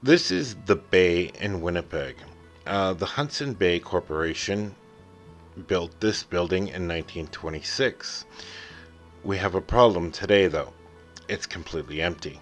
This is the Bay in Winnipeg. The Hudson Bay Corporation built this building in 1926. We have a problem today, though. It's completely empty.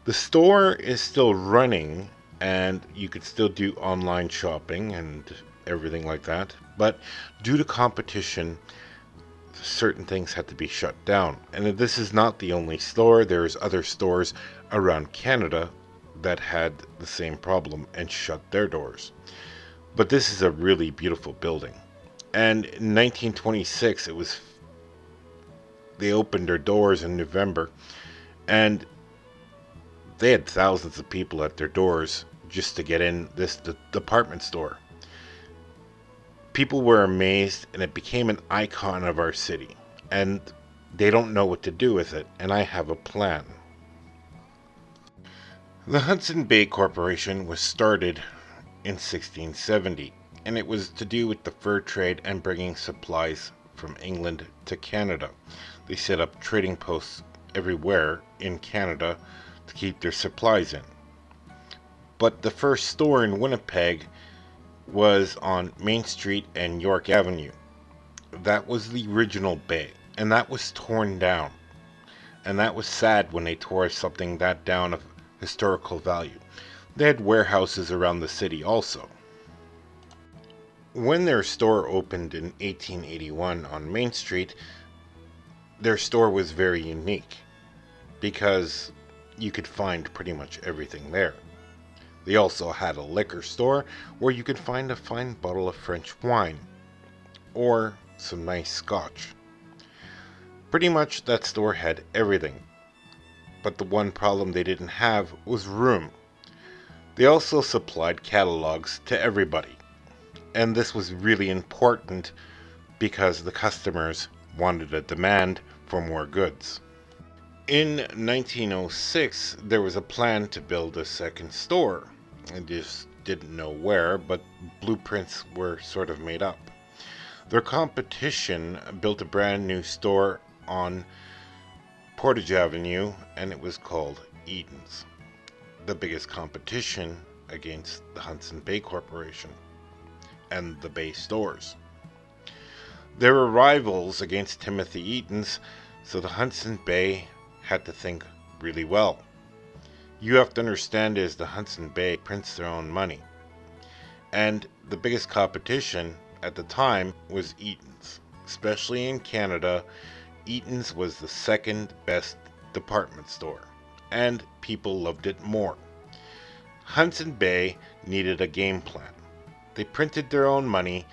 The store is still running, and you could still do online shopping and everything like that. But due to competition, certain things had to be shut down. And this is not the only store. There's other stores around Canada that had the same problem and shut their doors. But this is a really beautiful building. And in 1926, they opened their doors in November, and they had thousands of people at their doors just to get in this department store. People were amazed, and it became an icon of our city. And they don't know what to do with it, and I have a plan. The Hudson Bay Corporation was started in 1670, and it was to do with the fur trade and bringing supplies from England to Canada. They set up trading posts everywhere in Canada to keep their supplies in. But the first store in Winnipeg was on Main Street and York Avenue. That was the original Bay, and that was torn down. And that was sad when they tore something that down of historical value. They had warehouses around the city also. When their store opened in 1881 on Main Street, their store was very unique because you could find pretty much everything there. They also had a liquor store where you could find a fine bottle of French wine or some nice scotch. Pretty much that store had everything. But the one problem they didn't have was room. They also supplied catalogs to everybody. And this was really important because the customers wanted a demand for more goods. In 1906, there was a plan to build a second store. I just didn't know where, but blueprints were sort of made up. Their competition built a brand new store on Portage Avenue, and it was called Eaton's. The biggest competition against the Hudson Bay Corporation and the Bay stores. There were rivals against Timothy Eaton's, so the Hudson Bay had to think really well. You have to understand is the Hudson Bay prints their own money. And the biggest competition at the time was Eaton's. Especially in Canada, Eaton's was the second best department store, and people loved it more. Hudson Bay needed a game plan. They printed their own money,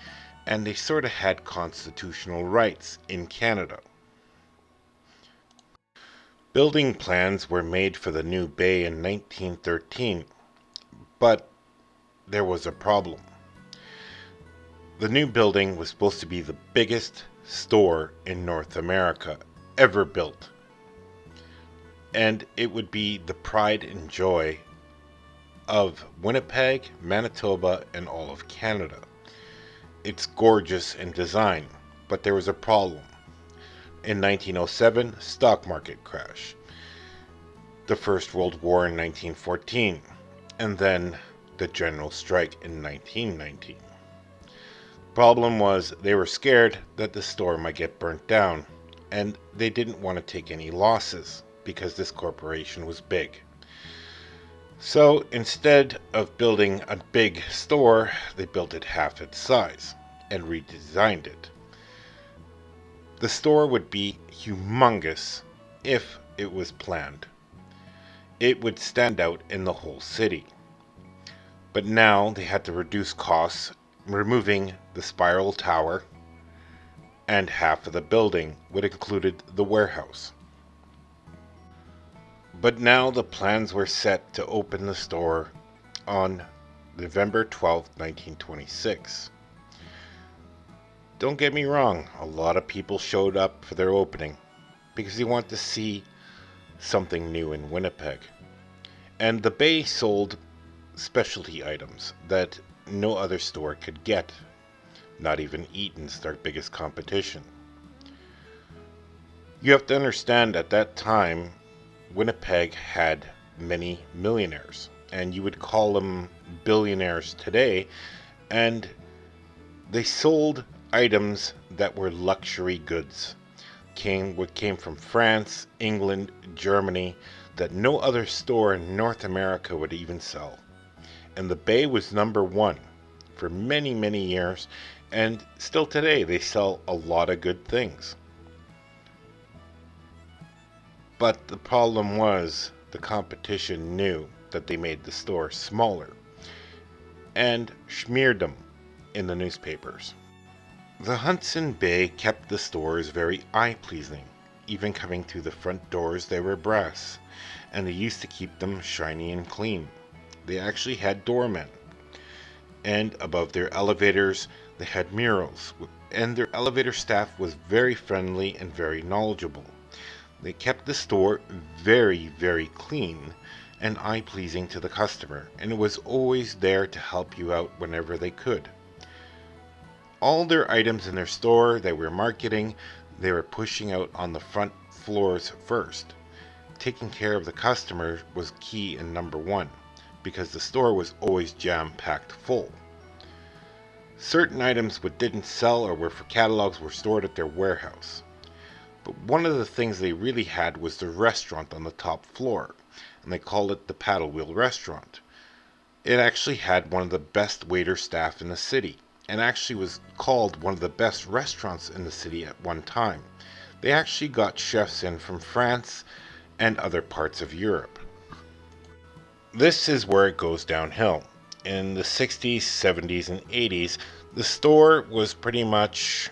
and they sort of had constitutional rights in Canada. Building plans were made for the new bay in 1913, but there was a problem. The new building was supposed to be the biggest store in North America ever built, and it would be the pride and joy of Winnipeg, Manitoba, and all of Canada. It's gorgeous in design, but there was a problem. In 1907, stock market crash. The First World War in 1914, and then the general strike in 1919. Problem was they were scared that the store might get burnt down, and they didn't want to take any losses because this corporation was big. So instead of building a big store, they built it half its size and redesigned it. The store would be humongous if it was planned. It would stand out in the whole city. But now they had to reduce costs, removing the spiral tower, and half of the building, which included the warehouse. But now the plans were set to open the store on November 12, 1926. Don't get me wrong, a lot of people showed up for their opening because they want to see something new in Winnipeg. And the Bay sold specialty items that no other store could get, not even Eaton's, their biggest competition. You have to understand at that time, Winnipeg had many millionaires, and you would call them billionaires today, and they sold items that were luxury goods. What came from France, England, Germany, that no other store in North America would even sell. And the Bay was number one for many, many years, and still today they sell a lot of good things. But the problem was the competition knew that they made the store smaller and smeared them in the newspapers. The Hudson Bay kept the stores very eye-pleasing. Even coming through the front doors they were brass, and they used to keep them shiny and clean. They actually had doormen, and above their elevators they had murals, and their elevator staff was very friendly and very knowledgeable. They kept the store very, very clean and eye-pleasing to the customer, and it was always there to help you out whenever they could. All their items in their store they were marketing, they were pushing out on the front floors first. Taking care of the customer was key and number one, because the store was always jam-packed full. Certain items that didn't sell or were for catalogs were stored at their warehouse. But one of the things they really had was the restaurant on the top floor, and they called it the Paddle Wheel Restaurant. It actually had one of the best waiter staff in the city, and actually was called one of the best restaurants in the city at one time. They actually got chefs in from France and other parts of Europe. This is where it goes downhill. In the 60s, 70s, and 80s, the store was pretty much,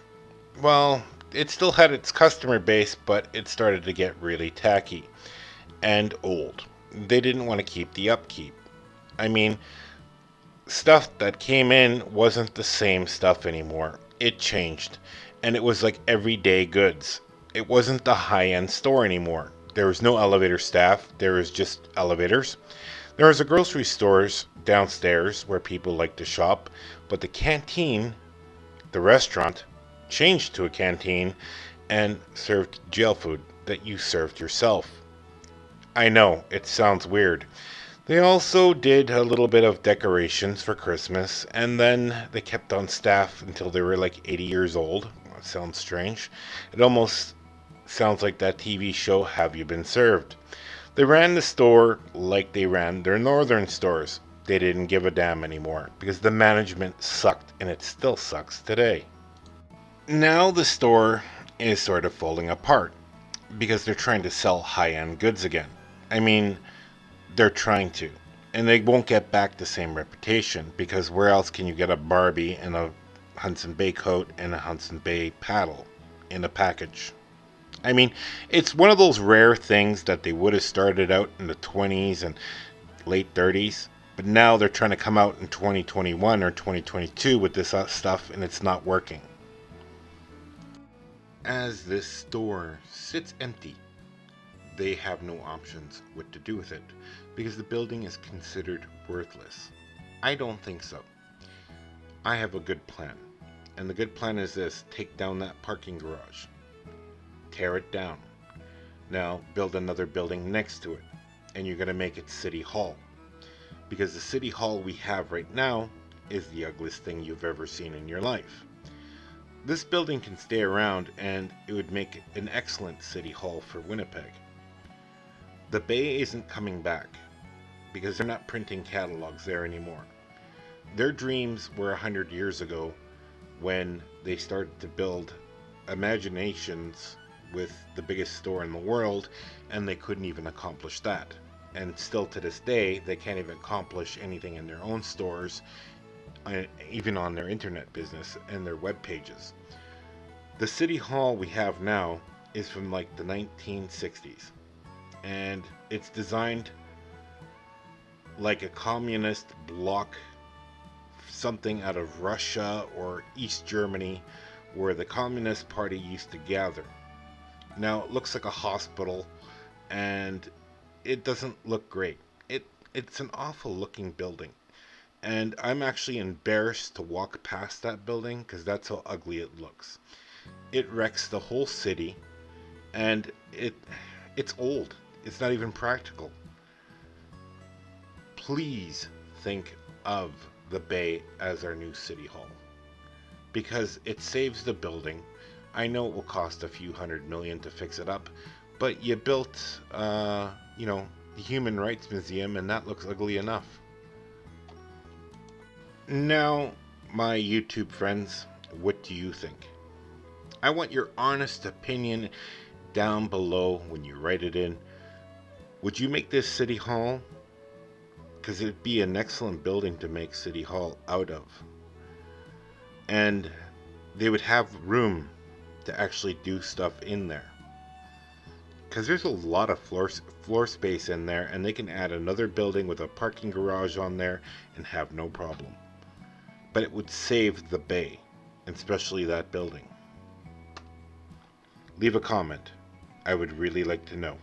well, it still had its customer base, but it started to get really tacky and old. They didn't want to keep the upkeep. I mean, stuff that came in wasn't the same stuff anymore. It changed, and it was like everyday goods. It wasn't the high-end store anymore. There was no elevator staff, there was just elevators. There was a grocery stores downstairs where people liked to shop, but the canteen, the restaurant, changed to a canteen and served jail food that you served yourself. I know, it sounds weird. They also did a little bit of decorations for Christmas, and then they kept on staff until they were like 80 years old. That sounds strange. It almost sounds like that TV show, Have You Been Served? They ran the store like they ran their northern stores. They didn't give a damn anymore because the management sucked, and it still sucks today. Now the store is sort of falling apart because they're trying to sell high-end goods again. I mean, they're trying to, and they won't get back the same reputation, because where else can you get a Barbie and a Hudson Bay coat and a Hudson Bay paddle in a package? I mean, it's one of those rare things that they would have started out in the 20s and late 30s, but now they're trying to come out in 2021 or 2022 with this stuff, and it's not working. As this store sits empty, they have no options what to do with it, because the building is considered worthless. I don't think so. I have a good plan, and the good plan is this: take down that parking garage, tear it down, now build another building next to it, and you're going to make it City Hall, because the City Hall we have right now is the ugliest thing you've ever seen in your life. This building can stay around, and it would make an excellent City Hall for Winnipeg. The Bay isn't coming back, because they're not printing catalogs there anymore. Their dreams were 100 years ago, when they started to build imaginations with the biggest store in the world, and they couldn't even accomplish that. And still to this day, they can't even accomplish anything in their own stores, even on their internet business and their web pages. The City Hall we have now is from like the 1960s, and it's designed like a communist bloc, something out of Russia or East Germany, where the Communist Party used to gather. Now it looks like a hospital, and it doesn't look great. It's an awful looking building, and I'm actually embarrassed to walk past that building because that's how ugly it looks. It wrecks the whole city, and it's old. It's not even practical. please think of the Bay as our new city hall, because it saves the building. I know it will cost a few $100 million to fix it up, but you built, the Human Rights Museum, and that looks ugly enough. Now, my YouTube friends, what do you think? I want your honest opinion down below when you write it in. Would you make this City Hall? Because it'd be an excellent building to make City Hall out of. And they would have room to actually do stuff in there. Because there's a lot of floor space in there, and they can add another building with a parking garage on there and have no problem. But it would save the Bay, especially that building. Leave a comment. I would really like to know.